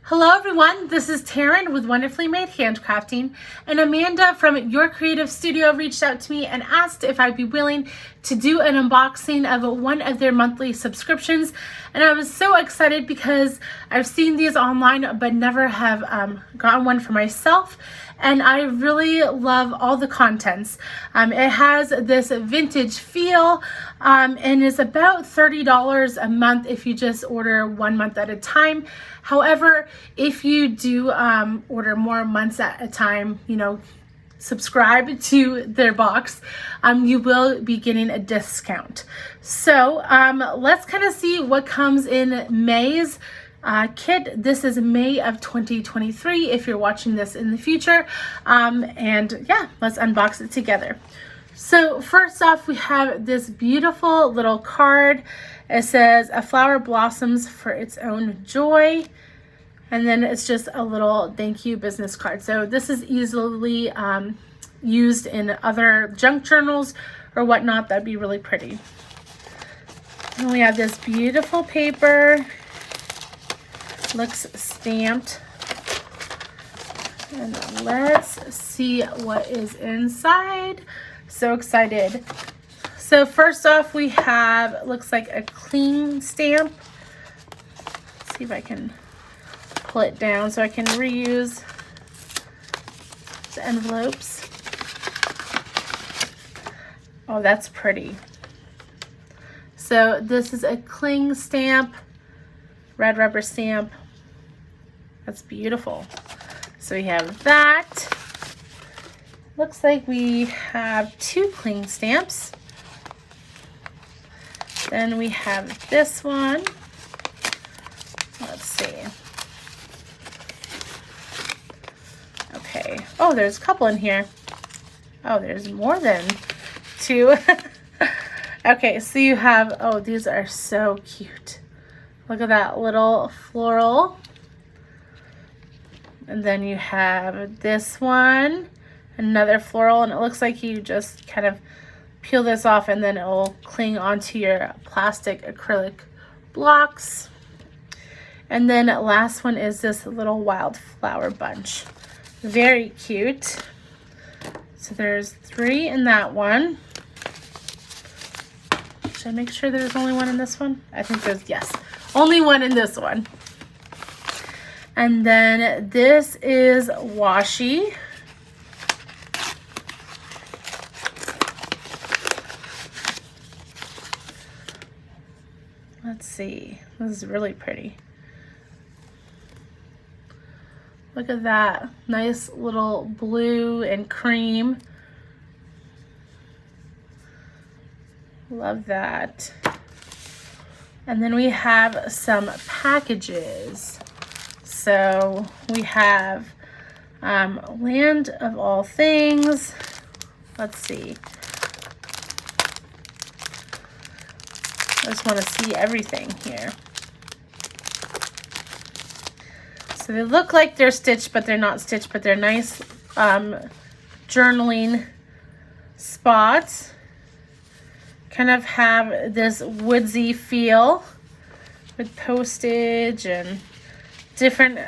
Hello everyone, this is Taryn with Wonderfully Made Handcrafting, and Amanda from Your Creative Studio reached out to me and asked if I'd be willing to do an unboxing of one of their monthly subscriptions. And I was so excited because I've seen these online but never have gotten one for myself, and I really love all the contents. It has this vintage feel and is about $30 a month if you just order 1 month at a time. However, if you do order more months at a time, subscribe to their box, you will be getting a discount. So let's kind of see what comes in May's kit. This is May of 2023 if you're watching this in the future. And yeah, let's unbox it together. So first off, we have this beautiful little card. It says, "A flower blossoms for its own joy." And then it's just a little thank you business card. So this is easily used in other junk journals or whatnot. That'd be really pretty. And we have this beautiful paper. Looks stamped. And let's see what is inside. So excited. So first off, we have, looks like a cling stamp. Let's see if I can pull it down so I can reuse the envelopes. Oh, that's pretty. So this is a cling stamp, red rubber stamp. That's beautiful. So we have that. Looks like we have 2 cling stamps. Then we have this one. Let's see. Okay. Oh, there's a couple in here. Oh, there's more than 2. Okay, so you have, oh, these are so cute. Look at that little floral. And then you have this one, another floral, and it looks like you just kind of peel this off and then it will cling onto your plastic acrylic blocks. And then last one is this little wildflower bunch. Very cute. So there's 3 in that one. Should I make sure there's only 1 in this one? I think there's, yes, only 1 in this one. And then this is washi. Let's see. This is really pretty. Look at that. Nice little blue and cream. Love that. And then we have some packages. So we have Land of All Things. Let's see. I just want to see everything here. So they look like they're stitched, but they're not stitched, but they're nice journaling spots. Kind of have this woodsy feel with postage and different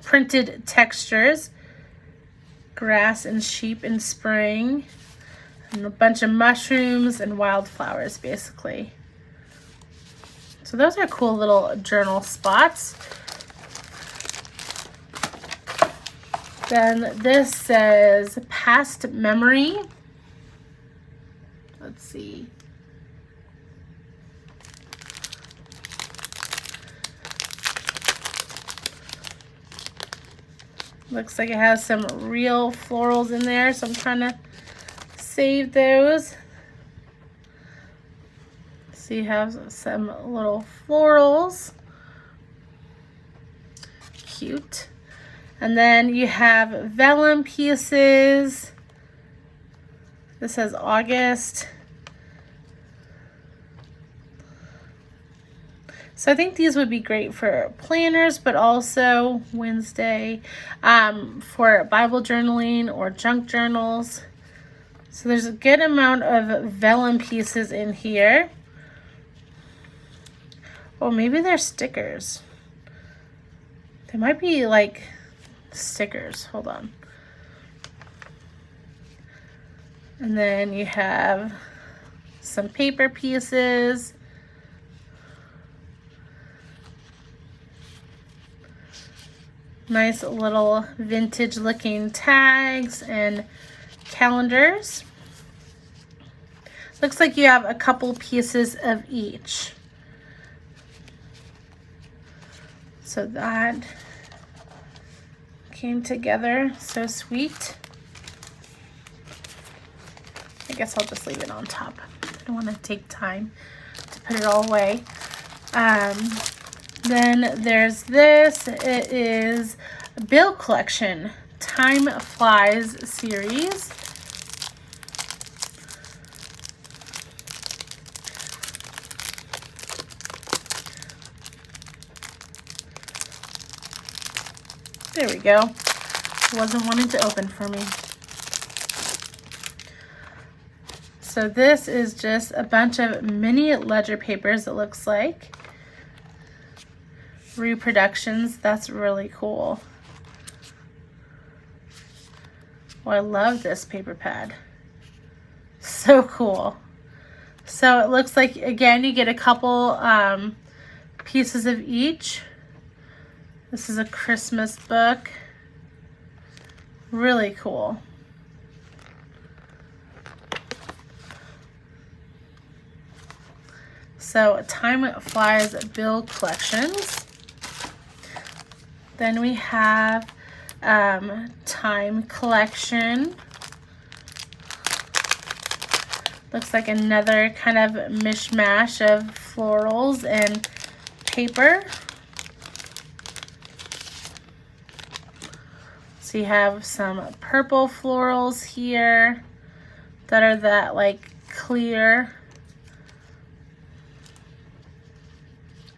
printed textures. Grass and sheep in spring. And a bunch of mushrooms and wildflowers, basically. So those are cool little journal spots. Then this says Past Memory. Let's see. Looks like it has some real florals in there, so I'm trying to save those. So you have some little florals. Cute. And then you have vellum pieces. This says August. So I think these would be great for planners, but also Wednesday for Bible journaling or junk journals. So there's a good amount of vellum pieces in here. Oh, maybe they're stickers. They might be like stickers. Hold on. And then you have some paper pieces. Nice little vintage looking tags and calendars. Looks like you have a couple pieces of each. So that came together so sweet. I guess I'll just leave it on top. I don't want to take time to put it all away. Then there's this. It is a Bill Collection Time Flies series. There we go. Wasn't wanting to open for me. So this is just a bunch of mini ledger papers, it looks like. Reproductions. That's really cool. Oh, I love this paper pad. So cool. So it looks like, again, you get a couple pieces of each. This is a Christmas book. Really cool. So Time Flies Bill Collections. Then we have Time Collection. Looks like another kind of mishmash of florals and paper. So you have some purple florals here that are that like clear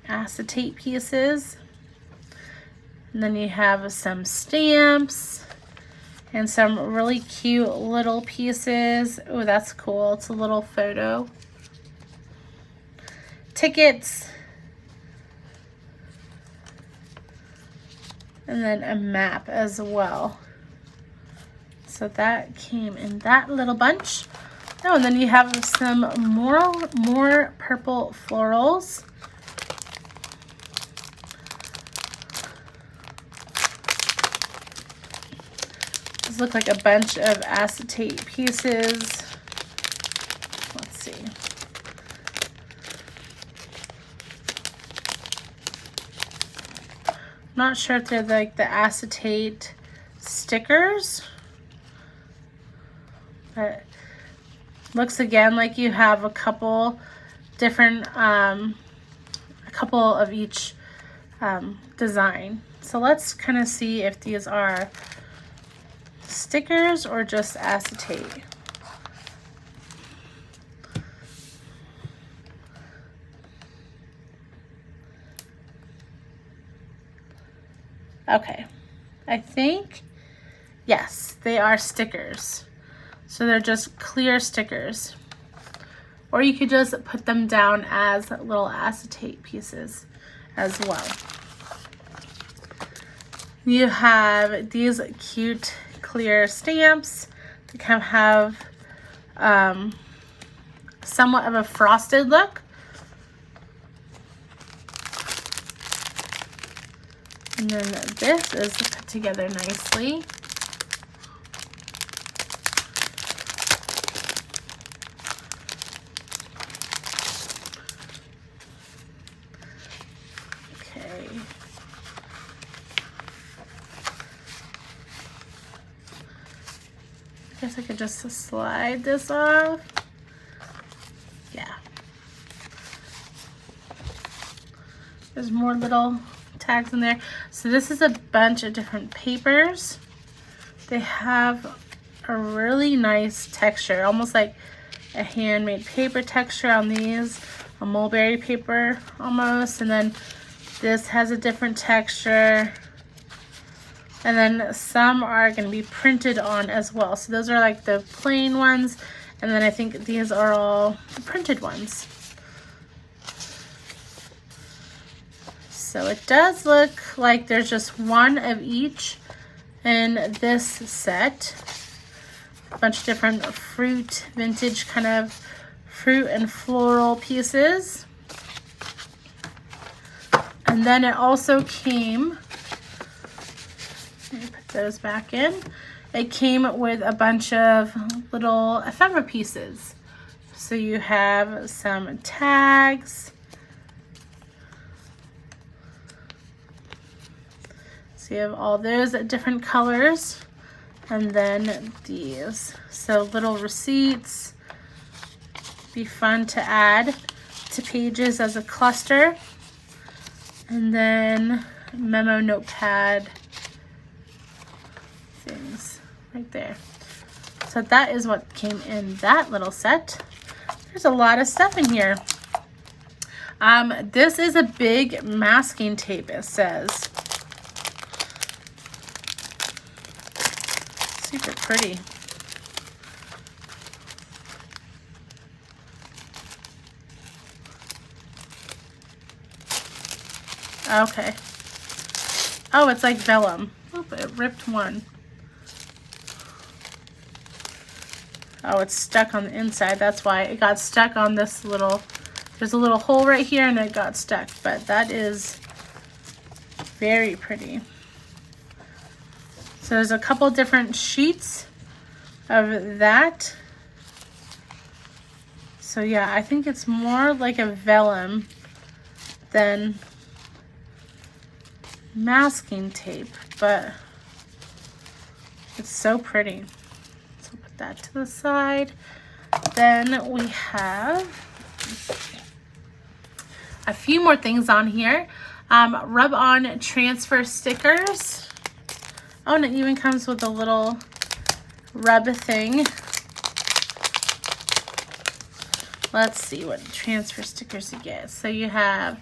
acetate pieces. And then you have some stamps and some really cute little pieces. Oh, that's cool. It's a little photo. Tickets. And then a map as well. So that came in that little bunch. Oh, and then you have some more purple florals. These look like a bunch of acetate pieces. Let's see. Not sure if they're like the acetate stickers, but looks again like you have a couple different, a couple of each design. So let's kind of see if these are stickers or just acetate. Okay, I think, yes, they are stickers. So they're just clear stickers. Or you could just put them down as little acetate pieces as well. You have these cute clear stamps. They kind of have somewhat of a frosted look. And then this is put together nicely. Okay. I guess I could just slide this off. Yeah. There's more little tags in there. So this is a bunch of different papers. They have a really nice texture, almost like a handmade paper texture on these, a mulberry paper almost, and then this has a different texture, and then some are going to be printed on as well. So those are like the plain ones, and then I think these are all the printed ones. So it does look like there's just one of each in this set. A bunch of different fruit, vintage kind of fruit and floral pieces. And then it also came, let me put those back in. It came with a bunch of little ephemera pieces. So you have some tags. So you have all those different colors. And then these. So little receipts. Be fun to add to pages as a cluster. And then memo notepad things right there. So that is what came in that little set. There's a lot of stuff in here. This is a big masking tape, it says. Super pretty. Okay. Oh, it's like vellum. Oop, it ripped one. Oh, it's stuck on the inside. That's why it got stuck on this little, there's a little hole right here and it got stuck. But that is very pretty. So there's a couple different sheets of that. So yeah, I think it's more like a vellum than masking tape, but it's so pretty. So put that to the side. Then we have a few more things on here. Rub-on transfer stickers. Oh, and it even comes with a little rub thing. Let's see what transfer stickers you get. So you have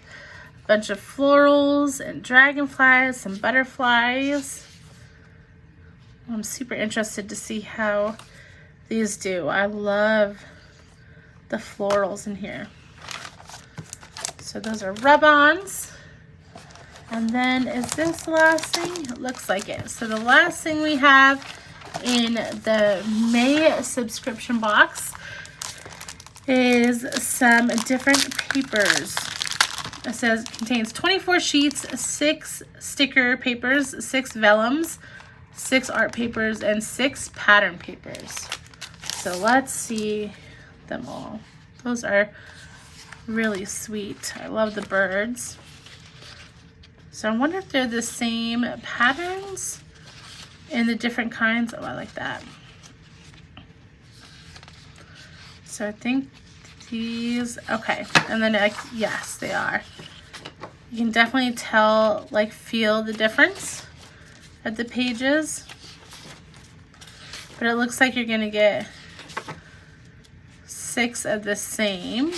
bunch of florals and dragonflies, some butterflies. I'm super interested to see how these do. I love the florals in here. So those are rub-ons. And then is this the last thing? It looks like it. So the last thing we have in the May subscription box is some different papers. It says contains 24 sheets, 6 sticker papers, 6 vellums, 6 art papers, and 6 pattern papers. So let's see them all. Those are really sweet. I love the birds. So I wonder if they're the same patterns in the different kinds. Oh, I like that. So I think these, okay, and then yes, they are. You can definitely tell, like, feel the difference at the pages. But it looks like you're gonna get 6 of the same.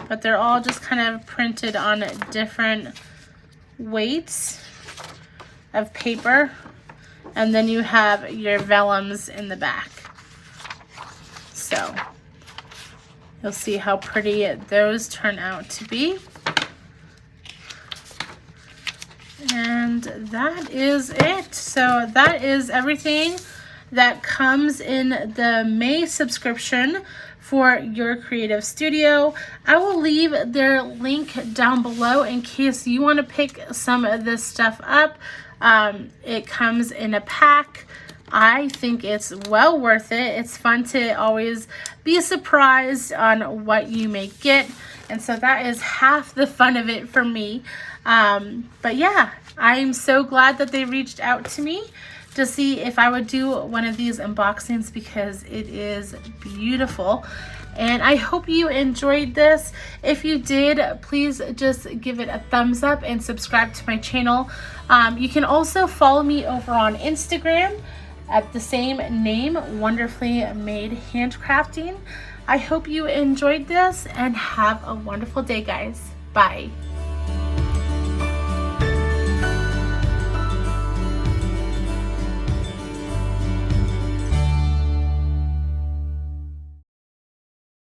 But they're all just kind of printed on different weights of paper. And then you have your vellums in the back. So you'll see how pretty those turn out to be. And that is it. So that is everything that comes in the May subscription for Your Creative Studio. I will leave their link down below in case you want to pick some of this stuff up. It comes in a pack. I think it's well worth it. It's fun to always be surprised on what you may get. And so that is half the fun of it for me. But yeah, I'm so glad that they reached out to me to see if I would do one of these unboxings because it is beautiful. And I hope you enjoyed this. If you did, please just give it a thumbs up and subscribe to my channel. You can also follow me over on Instagram at the same name, Wonderfully Made Handcrafting. I hope you enjoyed this and have a wonderful day, guys. Bye.